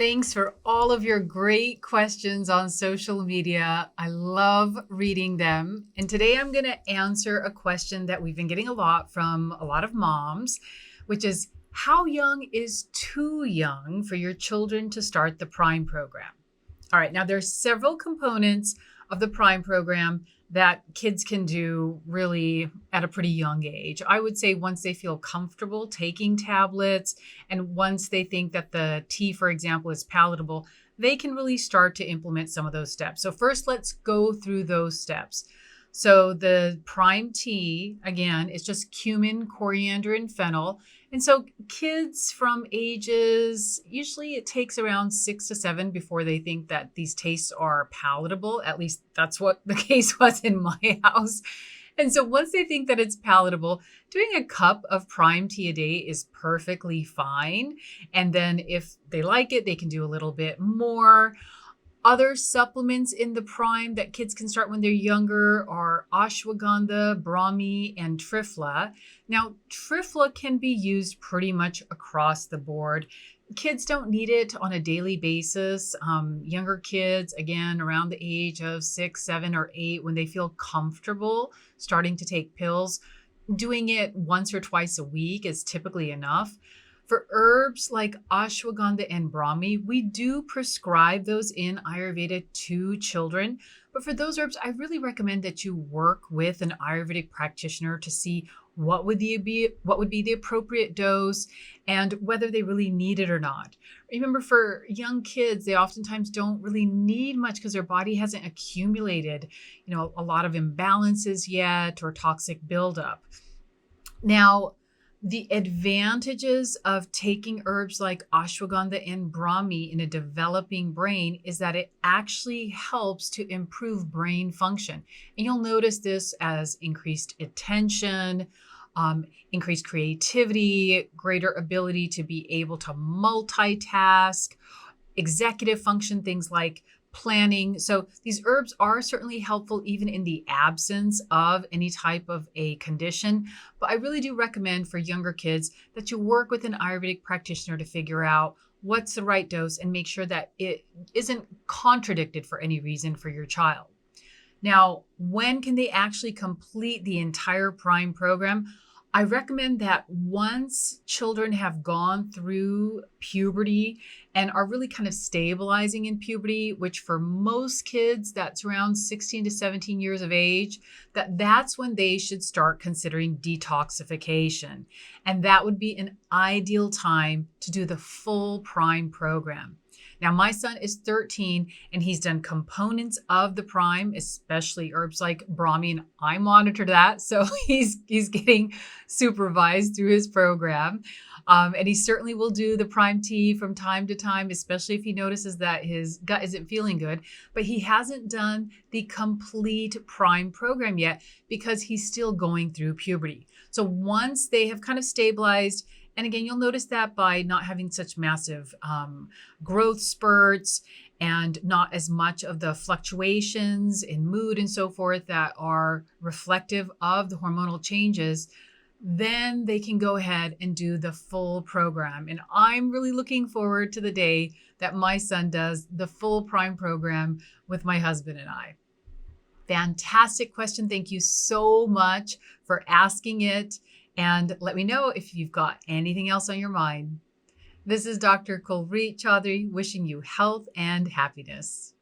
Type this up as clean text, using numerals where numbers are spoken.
Thanks for all of your great questions on social media. I love reading them. And today I'm going to answer a question that we've been getting a lot from a lot of moms, which is how young is too young for your children to start the Prime program? All right, now there's several components of the Prime program that kids can do really at a pretty young age. I would say once they feel comfortable taking tablets and once they think that the tea, for example, is palatable, they can really start to implement some of those steps. So first, let's go through those steps. So the Prime tea, again, is just cumin, coriander, and fennel. And so kids from ages, usually it takes around 6 to 7 before they think that these tastes are palatable. At least that's what the case was in my house. And so once they think that it's palatable, doing a cup of Prime tea a day is perfectly fine. And then if they like it, they can do a little bit more. Other supplements in the Prime that kids can start when they're younger are ashwagandha, brahmi, and triphala. Now, triphala can be used pretty much across the board. Kids don't need it on a daily basis. Younger kids, again, around the age of 6, 7, or 8, when they feel comfortable starting to take pills, doing it once or twice a week is typically enough. For herbs like ashwagandha and brahmi, we do prescribe those in Ayurveda to children. But for those herbs, I really recommend that you work with an Ayurvedic practitioner to see what would be the appropriate dose and whether they really need it or not. Remember, for young kids, they oftentimes don't really need much because their body hasn't accumulated, a lot of imbalances yet or toxic buildup. Now, the advantages of taking herbs like ashwagandha and brahmi in a developing brain is that it actually helps to improve brain function. And you'll notice this as increased attention, increased creativity, greater ability to be able to multitask, executive function, things like planning. So these herbs are certainly helpful even in the absence of any type of a condition. But I really do recommend for younger kids that you work with an Ayurvedic practitioner to figure out what's the right dose and make sure that it isn't contradicted for any reason for your child. Now, when can they actually complete the entire Prime program? I recommend that once children have gone through puberty and are really kind of stabilizing in puberty, which for most kids, that's around 16 to 17 years of age, that's when they should start considering detoxification. And that would be an ideal time to do the full Prime program. Now, my son is 13 and he's done components of the Prime, especially herbs like brahmi, and I monitor that. So he's getting supervised through his program. And he certainly will do the Prime tea from time to time, especially if he notices that his gut isn't feeling good. But he hasn't done the complete Prime program yet because he's still going through puberty. So once they have kind of stabilized, and again, you'll notice that by not having such massive growth spurts and not as much of the fluctuations in mood and so forth that are reflective of the hormonal changes, then they can go ahead and do the full program. And I'm really looking forward to the day that my son does the full Prime program with my husband and I. Fantastic question. Thank you so much for asking it. And let me know if you've got anything else on your mind. This is Dr. Kulreet Chaudhary wishing you health and happiness.